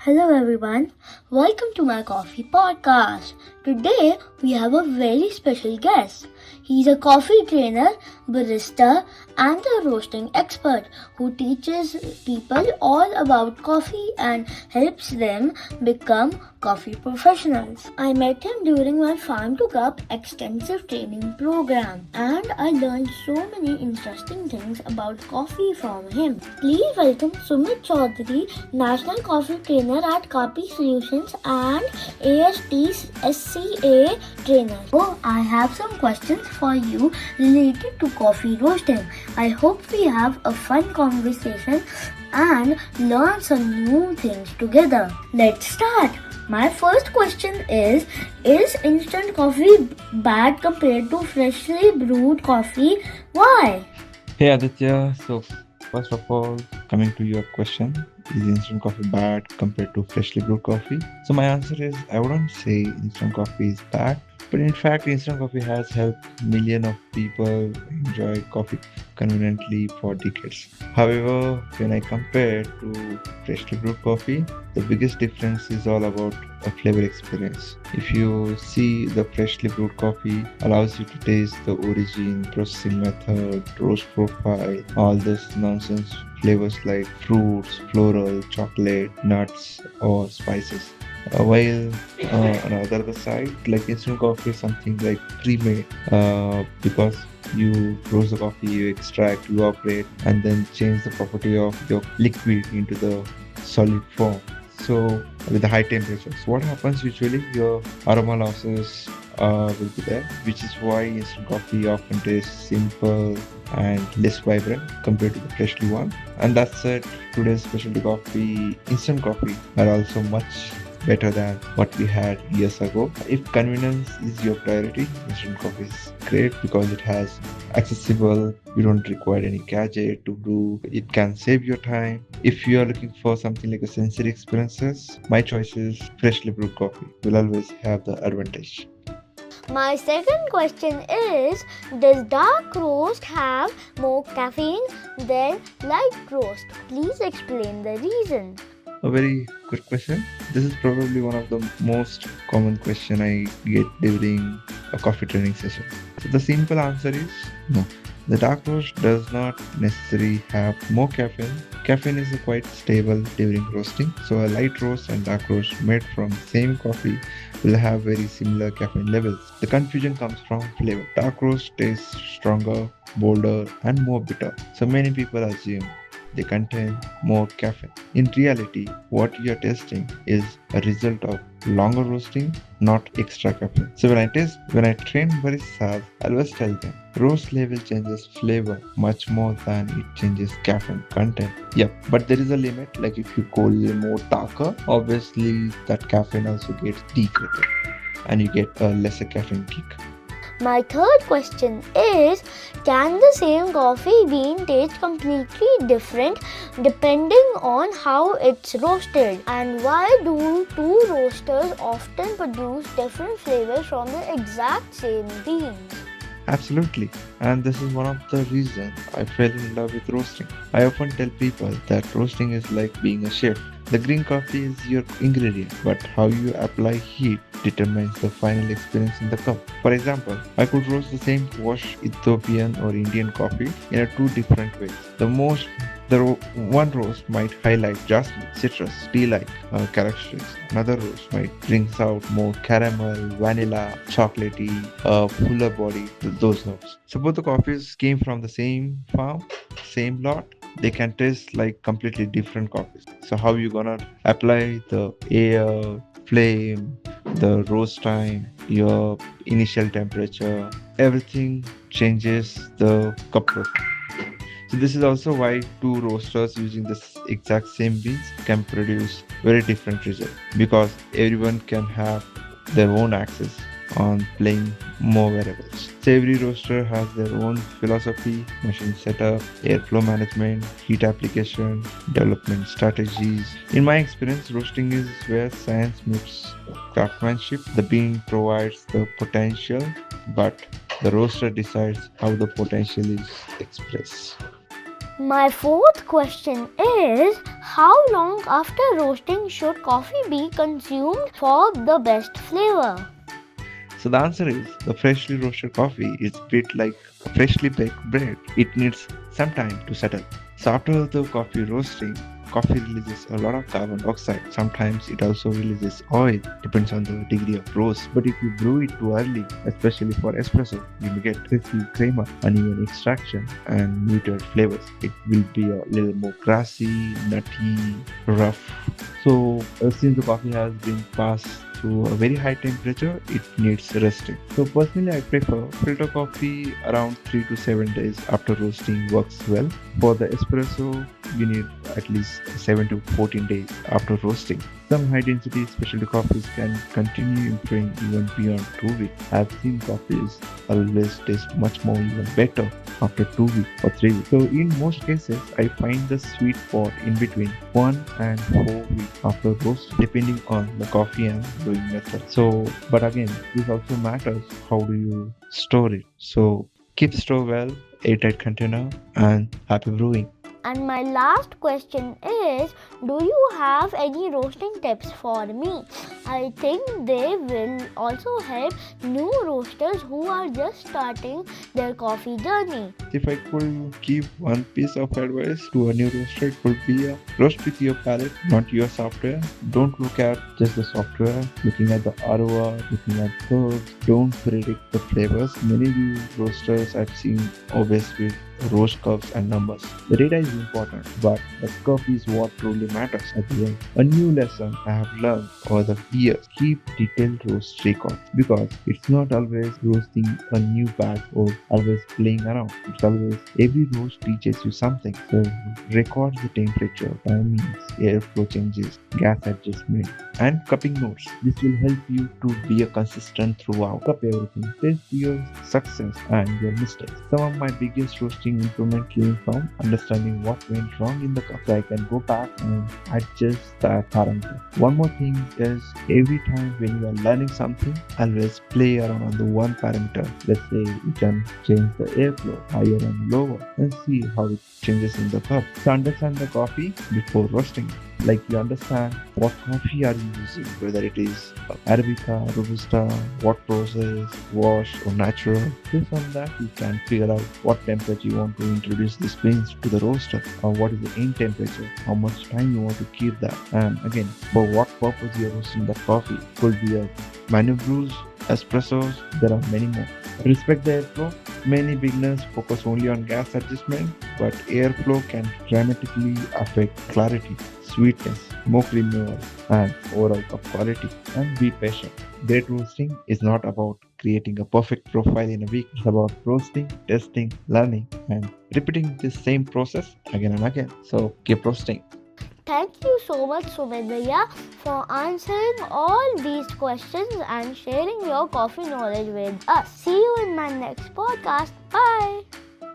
Hello everyone, welcome to my coffee podcast. Today we have a very special guest. He's a coffee trainer, barista, and a roasting expert who teaches people all about coffee and helps them become coffee professionals. I met him during my Farm to Cup extensive training program and I learned so many interesting things about coffee from him. Please welcome Sumit Choudhari, National Coffee Trainer at Kaapi Solutions and AST-SCA trainer. So I have some questions for you related to coffee roasting. I hope we have a fun conversation and learn some new things together. Let's start. My first question is instant coffee bad compared to freshly brewed coffee? Why? Hey Aditya, so first of all, coming to your question, is instant coffee bad compared to freshly brewed coffee? So my answer is I wouldn't say instant coffee is bad, but in fact instant coffee has helped millions of people enjoy coffee conveniently for decades. However, when I compare to freshly brewed coffee, the biggest difference is all about a flavor experience. If you see, the freshly brewed coffee allows you to taste the origin, processing method, roast profile, all this nonsense flavors like fruits, floral, chocolate, nuts, or spices. While on the other side, like instant coffee is something like pre-made because you roast the coffee, you extract, you evaporate, and then change the property of your liquid into the solid form. So with the high temperatures, what happens usually? Your aroma losses will be there, which is why instant coffee often tastes simple and less vibrant compared to the freshly one. And that's it. Today's specialty coffee, instant coffee, are also much better than what we had years ago. If convenience is your priority, instant coffee is great because it has accessible. You don't require any gadget to do. It can save your time. If you are looking for something like a sensory experiences, my choice is freshly brewed coffee. Will always have the advantage. My second question is, does dark roast have more caffeine than light roast? Please explain the reason. A very good question. This is probably one of the most common question I get during a coffee training session. So the simple answer is no. The dark roast does not necessarily have more caffeine. Caffeine is quite stable during roasting, so a light roast and dark roast made from same coffee will have very similar caffeine levels. The confusion comes from flavor. Dark roast tastes stronger, bolder, and more bitter. So many people assume they contain more caffeine. In reality, what you're tasting is a result of longer roasting, not extra caffeine. So when I train baristas, I always tell them roast level changes flavor much more than it changes caffeine content. Yep, but there is a limit. Like if you go a little more darker, obviously that caffeine also gets degraded and you get a lesser caffeine kick. My third question is, can the same coffee bean taste completely different depending on how it's roasted? And why do two roasters often produce different flavors from the exact same beans? Absolutely. And this is one of the reasons I fell in love with roasting. I often tell people that roasting is like being a chef. The green coffee is your ingredient, but how you apply heat determines the final experience in the cup. For example, I could roast the same wash Ethiopian or Indian coffee in two different ways. One roast might highlight jasmine, citrus, tea-like characteristics. Another roast might bring out more caramel, vanilla, chocolatey, fuller body, those notes. So both the coffees came from the same farm, same lot. They can taste like completely different coffees. So how you gonna apply the air, flame, the roast time, your initial temperature, everything changes the cup profile. So this is also why two roasters using the exact same beans can produce very different results because everyone can have their own access on playing more variables. So every roaster has their own philosophy, machine setup, airflow management, heat application, development strategies. In my experience, roasting is where science meets craftsmanship. The bean provides the potential, but the roaster decides how the potential is expressed. My fourth question is, how long after roasting should coffee be consumed for the best flavor? So the answer is the freshly roasted coffee is a bit like a freshly baked bread. It needs some time to settle. So after the coffee roasting, coffee releases a lot of carbon dioxide. Sometimes it also releases oil, depends on the degree of roast. But if you brew it too early, especially for espresso, you may get excessive crema, uneven extraction, and muted flavors. It will be a little more grassy, nutty, rough. So since the coffee has been passed through a very high temperature, it needs resting. So personally, I prefer filter coffee around 3 to 7 days after roasting works well. For the espresso, you need at least 7 to 14 days after roasting. Some high density specialty coffees can continue improving even beyond 2 weeks. I've seen coffees always taste much more even better after 2 weeks or 3 weeks. So in most cases, I find the sweet spot in between 1 and 4 weeks after roast, depending on the coffee and brewing method. So, but again, this also matters. How do you store it? So keep store well, airtight container, and happy brewing. And my last question is, do you have any roasting tips for me? I think they will also help new roasters who are just starting their coffee journey. If I could give one piece of advice to a new roaster, it would be roast with your palate, not your software. Don't look at just the software, looking at the aroma, looking at curves. Don't predict the flavors. Many new roasters I've seen always with roast curves and numbers. The data is important, but the curve is what truly matters at the end. A new lesson I have learned over the years: keep detailed roast records, because it's not always roasting a new batch or always playing around. It's always every roast teaches you something. So record the temperature, timings, airflow changes, gas adjustment, and cupping notes. This will help you to be a consistent throughout. Cup everything. Test your success and your mistakes. Some of my biggest roasting improvement came from understanding what went wrong in the cup, so I can go back and adjust that parameter. One more thing is, every time when you are learning something, always play around on the one parameter. Let's say you can change the airflow higher and lower and see how it changes in the cup. So understand the coffee before roasting. Like, you understand what coffee are you using, whether it is Arabica, Robusta, what process, wash or natural. Based on that, you can figure out what temperature you want to introduce these beans to the roaster, or what is the end temperature, how much time you want to keep that, and again, for what purpose you are roasting that coffee. Could be a manual brews, espressos, there are many more. Respect the airflow. Many beginners focus only on gas adjustment, but airflow can dramatically affect clarity, sweetness, smoke removal, and overall cup quality. And be patient. Great roasting is not about creating a perfect profile in a week. It's about roasting, testing, learning, and repeating the same process again and again. So keep roasting. Thank you so much, Sumit Bhaiya, for answering all these questions and sharing your coffee knowledge with us. See you in my next podcast. Bye.